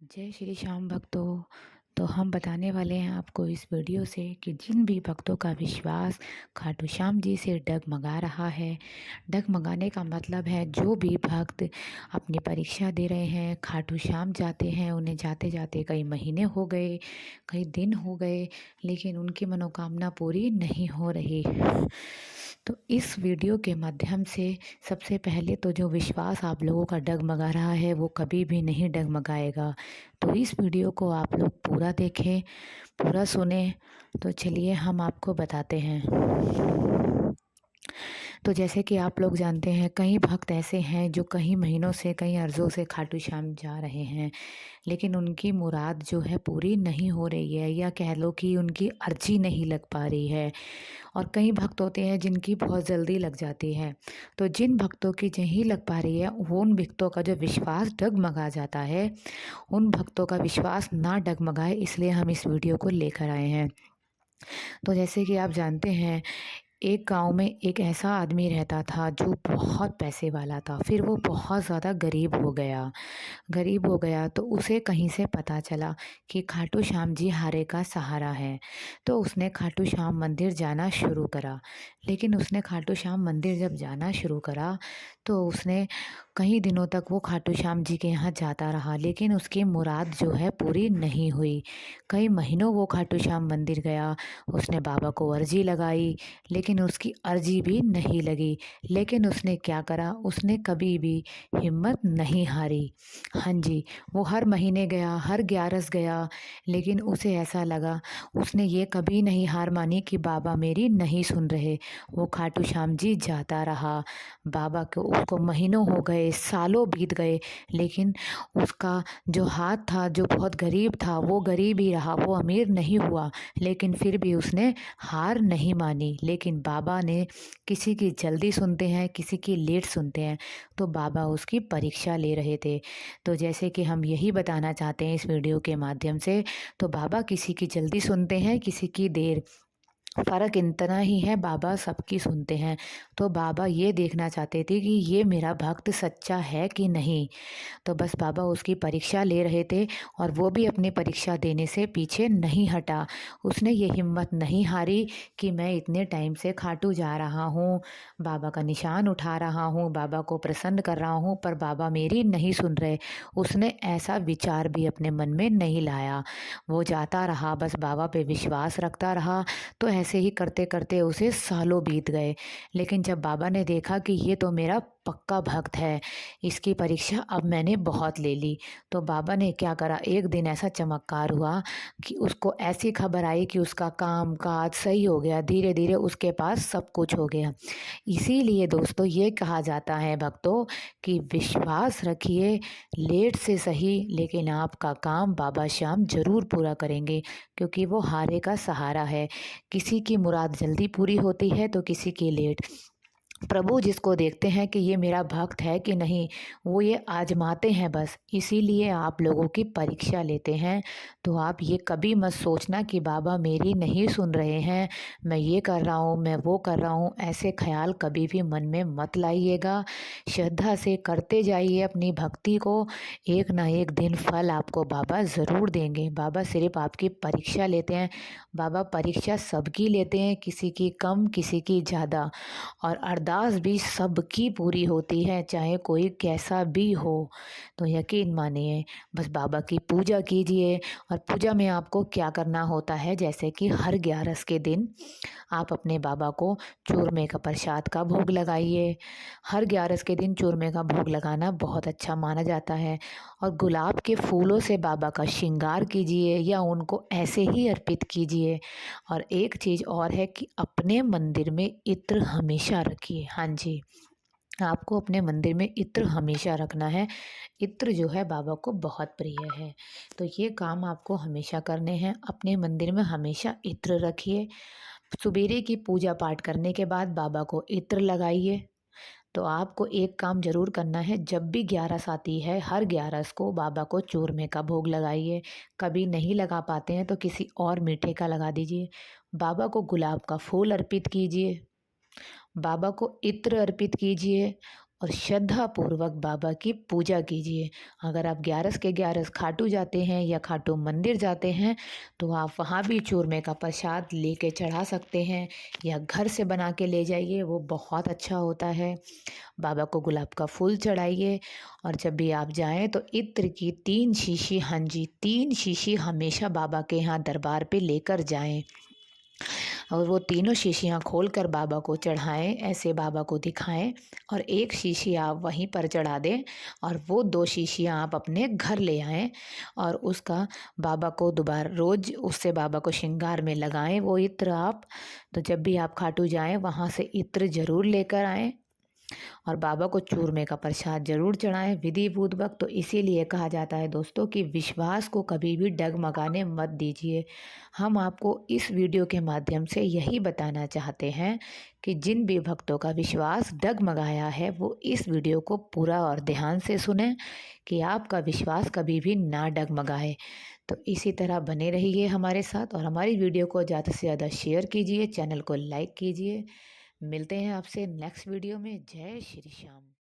जय श्री श्याम भक्तों। तो हम बताने वाले हैं आपको इस वीडियो से कि जिन भी भक्तों का विश्वास खाटू श्याम जी से डगमगा रहा है। डगमगाने का मतलब है जो भी भक्त अपनी परीक्षा दे रहे हैं, खाटू श्याम जाते हैं, उन्हें जाते जाते कई महीने हो गए, कई दिन हो गए, लेकिन उनकी मनोकामना पूरी नहीं हो रही। तो इस वीडियो के माध्यम से सबसे पहले तो जो विश्वास आप लोगों का डगमगा रहा है वो कभी भी नहीं डगमगाएगा। तो इस वीडियो को आप लोग पूरा देखें, पूरा सुने। तो चलिए हम आपको बताते हैं। तो जैसे कि आप लोग जानते हैं, कई भक्त ऐसे हैं जो कई महीनों से, कई अर्ज़ों से खाटू श्याम जा रहे हैं, लेकिन उनकी मुराद जो है पूरी नहीं हो रही है, या कह लो कि उनकी अर्जी नहीं लग पा रही है। और कई भक्त होते हैं जिनकी बहुत जल्दी लग जाती है। तो जिन भक्तों की नहीं लग पा रही है, वो उन भक्तों का जो विश्वास डगमगा जाता है, उन भक्तों का विश्वास ना डगमगाए, इसलिए हम इस वीडियो को लेकर आए हैं। तो जैसे कि आप जानते हैं, एक गांव में एक ऐसा आदमी रहता था जो बहुत पैसे वाला था। फिर वो बहुत ज़्यादा गरीब हो गया। गरीब हो गया तो उसे कहीं से पता चला कि खाटू श्याम जी हारे का सहारा है। तो उसने खाटू श्याम मंदिर जाना शुरू करा। लेकिन उसने खाटू श्याम मंदिर जब जाना शुरू करा तो उसने कई दिनों तक वो खाटू श्याम जी के यहाँ जाता रहा, लेकिन उसकी मुराद जो है पूरी नहीं हुई। कई महीनों वो खाटू श्याम मंदिर गया, उसने बाबा को अर्जी लगाई, लेकिन उसकी अर्जी भी नहीं लगी। लेकिन उसने क्या करा, उसने कभी भी हिम्मत नहीं हारी। हाँ जी, वो हर महीने गया, हर ग्यारस गया, लेकिन उसे ऐसा लगा, उसने ये कभी नहीं हार मानी कि बाबा मेरी नहीं सुन रहे। वो खाटू श्याम जी जाता रहा। बाबा को उसको महीनों हो गए, सालों बीत गए, लेकिन उसका जो हाथ था, जो बहुत गरीब था, वो गरीब ही रहा, वो अमीर नहीं हुआ। लेकिन फिर भी उसने हार नहीं मानी। लेकिन बाबा ने, किसी की जल्दी सुनते हैं, किसी की लेट सुनते हैं, तो बाबा उसकी परीक्षा ले रहे थे। तो जैसे कि हम यही बताना चाहते हैं इस वीडियो के माध्यम से, तो बाबा किसी की जल्दी सुनते हैं, किसी की देर। फ़र्क इतना ही है, बाबा सबकी सुनते हैं। तो बाबा ये देखना चाहते थे कि ये मेरा भक्त सच्चा है कि नहीं। तो बस बाबा उसकी परीक्षा ले रहे थे, और वो भी अपनी परीक्षा देने से पीछे नहीं हटा। उसने ये हिम्मत नहीं हारी कि मैं इतने टाइम से खाटू जा रहा हूँ, बाबा का निशान उठा रहा हूँ, बाबा को प्रसन्न कर रहा हूँ, पर बाबा मेरी नहीं सुन रहे। उसने ऐसा विचार भी अपने मन में नहीं लाया। वो जाता रहा, बस बाबा पे विश्वास रखता रहा। तो ऐसे ही करते करते उसे सालों बीत गए। लेकिन जब बाबा ने देखा कि ये तो मेरा पक्का भक्त है, इसकी परीक्षा अब मैंने बहुत ले ली, तो बाबा ने क्या करा, एक दिन ऐसा चमत्कार हुआ कि उसको ऐसी खबर आई कि उसका काम काज सही हो गया। धीरे धीरे उसके पास सब कुछ हो गया। इसीलिए दोस्तों, ये कहा जाता है भक्तों कि विश्वास रखिए, लेट से सही, लेकिन आपका काम बाबा श्याम जरूर पूरा करेंगे, क्योंकि वो हारे का सहारा है। किसी की मुराद जल्दी पूरी होती है तो किसी की लेट। प्रभु जिसको देखते हैं कि ये मेरा भक्त है कि नहीं, वो ये आजमाते हैं बस। इसीलिए आप लोगों की परीक्षा लेते हैं। तो आप ये कभी मत सोचना कि बाबा मेरी नहीं सुन रहे हैं, मैं ये कर रहा हूँ, मैं वो कर रहा हूँ, ऐसे ख्याल कभी भी मन में मत लाइएगा। श्रद्धा से करते जाइए अपनी भक्ति को। एक ना एक दिन फल आपको बाबा ज़रूर देंगे। बाबा सिर्फ आपकी परीक्षा लेते हैं। बाबा परीक्षा सबकी लेते हैं, किसी की कम, किसी की ज़्यादा। और अरदास भी सबकी पूरी होती है, चाहे कोई कैसा भी हो। तो यकीन मानिए, बस बाबा की पूजा कीजिए। और पूजा में आपको क्या करना होता है, जैसे कि हर ग्यारस के दिन आप अपने बाबा को चूरमे का प्रसाद का भोग लगाइए। हर ग्यारस के दिन चूरमे का भोग लगाना बहुत अच्छा माना जाता है। और गुलाब के फूलों से बाबा का श्रृंगार कीजिए, या उनको ऐसे ही अर्पित कीजिए। और एक चीज़ और है कि अपने मंदिर में इत्र हमेशा रखिए। हाँ जी, आपको अपने मंदिर में इत्र हमेशा रखना है। इत्र जो है बाबा को बहुत प्रिय है। तो ये काम आपको हमेशा करने हैं। अपने मंदिर में हमेशा इत्र रखिए। सुबेरे की पूजा पाठ करने के बाद बाबा को इत्र लगाइए। तो आपको एक काम ज़रूर करना है, जब भी ग्यारस आती है, हर ग्यारस को बाबा को चूरमे का भोग लगाइए। कभी नहीं लगा पाते हैं तो किसी और मीठे का लगा दीजिए। बाबा को गुलाब का फूल अर्पित कीजिए, बाबा को इत्र अर्पित कीजिए। और श्रद्धापूर्वक बाबा की पूजा कीजिए। अगर आप ग्यारस के ग्यारस खाटू जाते हैं या खाटू मंदिर जाते हैं तो आप वहाँ भी चूरमे का प्रसाद लेके चढ़ा सकते हैं या घर से बना के ले जाइए, वो बहुत अच्छा होता है। बाबा को गुलाब का फूल चढ़ाइए और जब भी आप जाएं तो इत्र की 3 शीशी, हाँ जी 3 शीशी हमेशा बाबा के यहाँ दरबार पे लेकर जाएं और वो तीनों शीशियाँ खोल कर बाबा को चढ़ाएं, ऐसे बाबा को दिखाएं और एक शीशी आप वहीं पर चढ़ा दें और वो 2 शीशियाँ आप अपने घर ले आएं और उसका बाबा को दोबारा रोज़ उससे बाबा को श्रृंगार में लगाएं वो इत्र आप। तो जब भी आप खाटू जाएं वहाँ से इत्र ज़रूर लेकर आएं और बाबा को चूरमे का प्रसाद जरूर चढ़ाएं विधि पूर्वक। तो इसीलिए कहा जाता है दोस्तों कि विश्वास को कभी भी डगमगाने मत दीजिए। हम आपको इस वीडियो के माध्यम से यही बताना चाहते हैं कि जिन भी भक्तों का विश्वास डगमगाया है वो इस वीडियो को पूरा और ध्यान से सुने कि आपका विश्वास कभी भी ना डगमगाए। तो इसी तरह बने रहिए हमारे साथ और हमारी वीडियो को ज़्यादा से ज़्यादा शेयर कीजिए, चैनल को लाइक कीजिए। मिलते हैं आपसे नेक्स्ट वीडियो में। जय श्री श्याम।